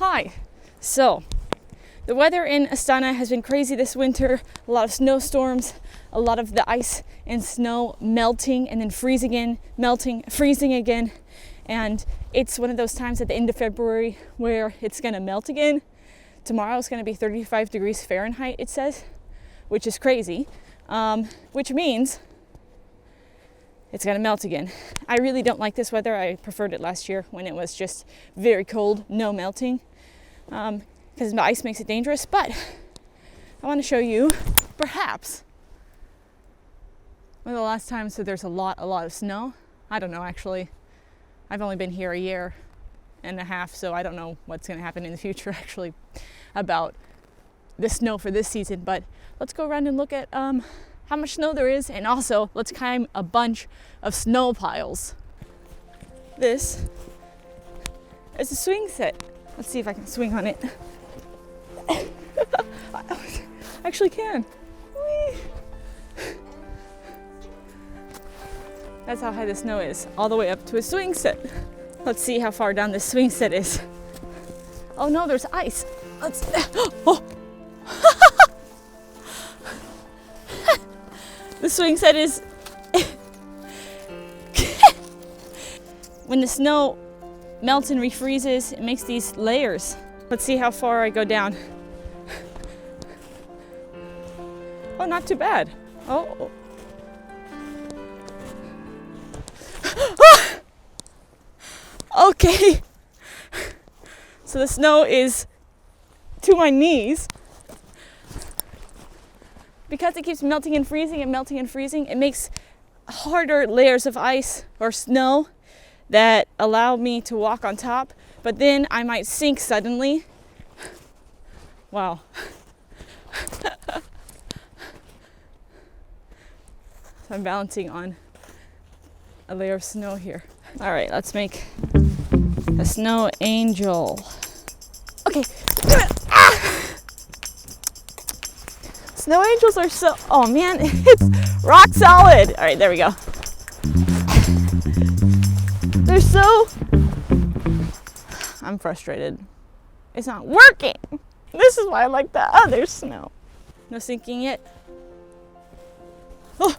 Hi. So, the weather in Astana has been crazy this winter. A lot of snowstorms, a lot of the ice and snow melting and then freezing again, melting, freezing again. And it's one of those times at the end of February where it's going to melt again. Tomorrow it's going to be 35 degrees Fahrenheit, it says, which is crazy, which means it's going to melt again. I really don't like this weather. I preferred it last year when it was just very cold, no melting, because the ice makes it dangerous. But I want to show you perhaps one of the last times that there's a lot of snow. I don't know, actually. I've only been here a year and a half, so I don't know what's going to happen in the future actually about the snow for this season. But let's go around and look at how much snow there is, and also let's climb a bunch of snow piles. This is a swing set. Let's see if I can swing on it. I actually can. Whee! That's how high the snow is, all the way up to a swing set. Let's see how far down this swing set is. Oh no, there's ice. Oh. The swing set is when the snow melts and refreezes, it makes these layers. Let's see how far I go down. Oh, not too bad. Oh. Okay. So the snow is to my knees. Because it keeps melting and freezing and melting and freezing, it makes harder layers of ice or snow that allow me to walk on top, but then I might sink suddenly. Wow. So I'm balancing on a layer of snow here. All right, let's make a snow angel. Okay, do it. Ah! Snow angels are so, oh man, it's rock solid. All right, there we go. They're so, I'm frustrated. It's not working. This is why I like the other snow. No sinking yet. Oh.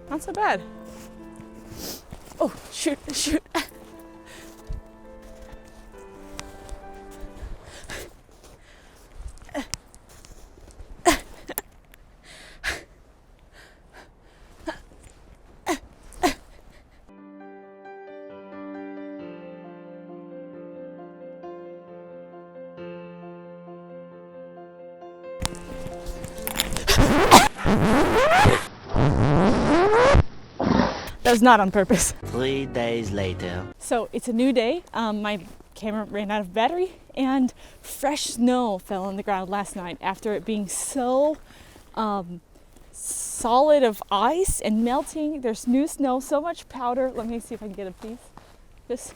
Not so bad. Oh, shoot. That was not on purpose. 3 days later. So it's a new day. My camera ran out of battery and fresh snow fell on the ground last night after it being so solid of ice and melting. There's new snow, so much powder. Let me see if I can get a piece. This.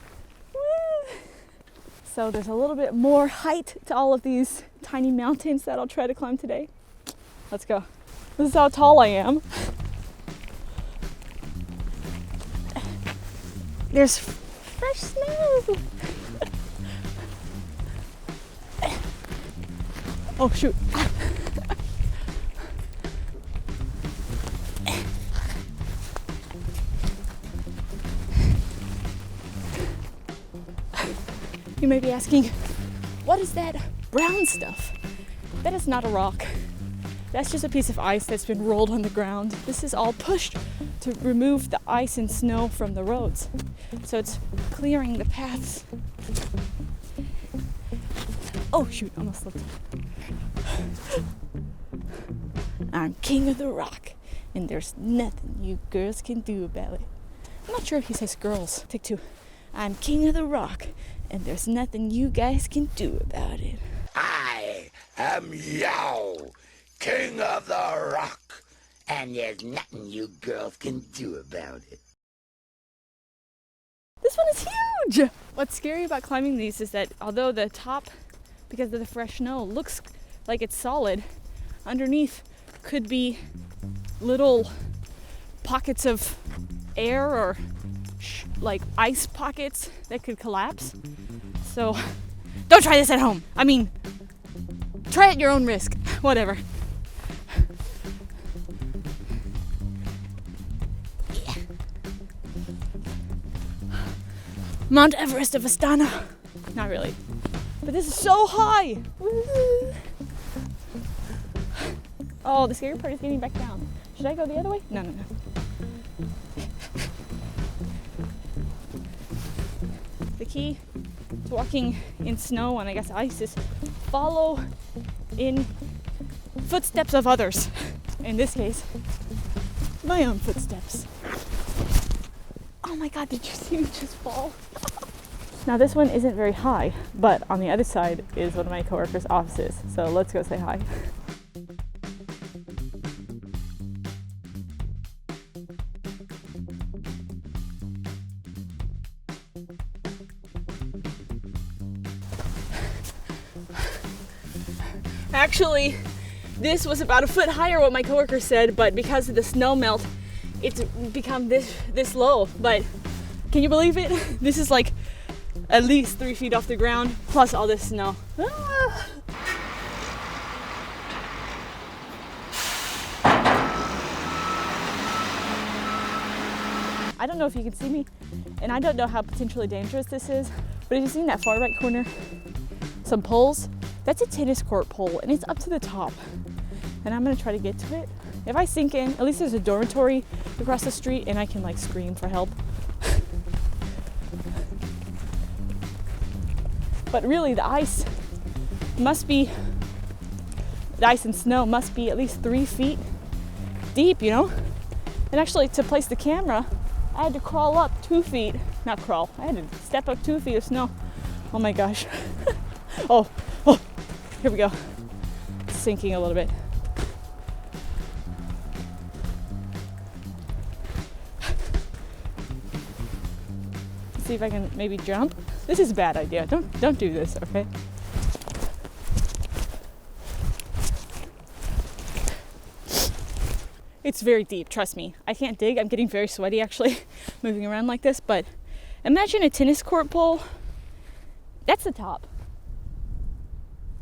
So there's a little bit more height to all of these tiny mountains that I'll try to climb today. Let's go. This is how tall I am. There's fresh snow. Oh shoot. You may be asking, what is that brown stuff? That is not a rock. That's just a piece of ice that's been rolled on the ground. This is all pushed to remove the ice and snow from the roads. So it's clearing the paths. Oh shoot, almost slipped. I'm king of the rock, and there's nothing you girls can do about it. I'm not sure if he says girls. Take two. I'm king of the rock, and there's nothing you guys can do about it. I am Yao, king of the rock, and there's nothing you girls can do about it. This one is huge! What's scary about climbing these is that although the top, because of the fresh snow, looks like it's solid, underneath could be little pockets of air or like ice pockets that could collapse. So don't try this at home. I mean, try at your own risk. Whatever. Yeah. Mount Everest of Astana. Not really. But this is so high. Woo. Oh, the scary part is getting back down. Should I go the other way? No. The key to walking in snow and I guess ice is follow in footsteps of others. In this case, my own footsteps. Oh my God, did you see me just fall? Now this one isn't very high, but on the other side is one of my coworkers' offices. So let's go say hi. Actually, this was about a foot higher, what my coworker said, but because of the snow melt, it's become this low. But can you believe it? This is like at least 3 feet off the ground, plus all this snow. Ah. I don't know if you can see me, and I don't know how potentially dangerous this is, but if you see in that far right corner, some poles, that's a tennis court pole, and it's up to the top. And I'm gonna try to get to it. If I sink in, at least there's a dormitory across the street, and I can like scream for help. But really, the ice and snow must be at least 3 feet deep, you know? And actually, to place the camera, I had to crawl up 2 feet. Not crawl, I had to step up 2 feet of snow. Oh my gosh. Oh, here we go. Sinking a little bit. See if I can maybe jump. This is a bad idea. Don't do this, okay? It's very deep, trust me. I can't dig. I'm getting very sweaty actually moving around like this, but imagine a tennis court pole. That's the top.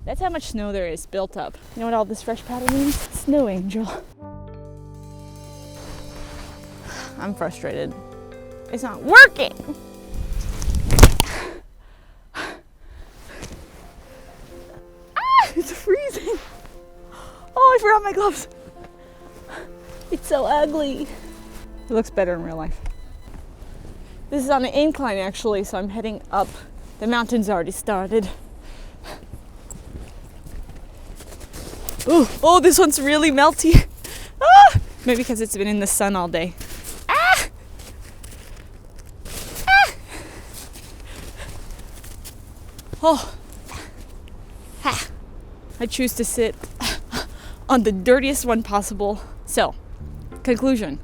That's how much snow there is built up. You know what all this fresh powder means? Snow angel. I'm frustrated. It's not working. It's freezing. Oh, I forgot my gloves. It's so ugly. It looks better in real life. This is on an incline actually, so I'm heading up. The mountain's already started. Ooh, oh, this one's really melty. Ah! Maybe because it's been in the sun all day. Ah! Ah! Oh. Ha. I choose to sit on the dirtiest one possible. So, conclusion.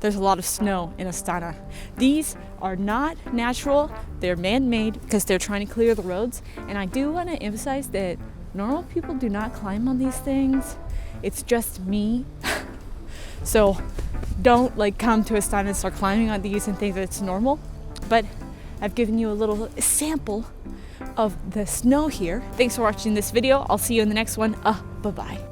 There's a lot of snow in Astana. These are not natural. They're man-made because they're trying to clear the roads. And I do want to emphasize that normal people do not climb on these things. It's just me. So don't like come to Astana and start climbing on these and think that it's normal. But I've given you a little sample of the snow here. Thanks for watching this video. I'll see you in the next one. Bye-bye.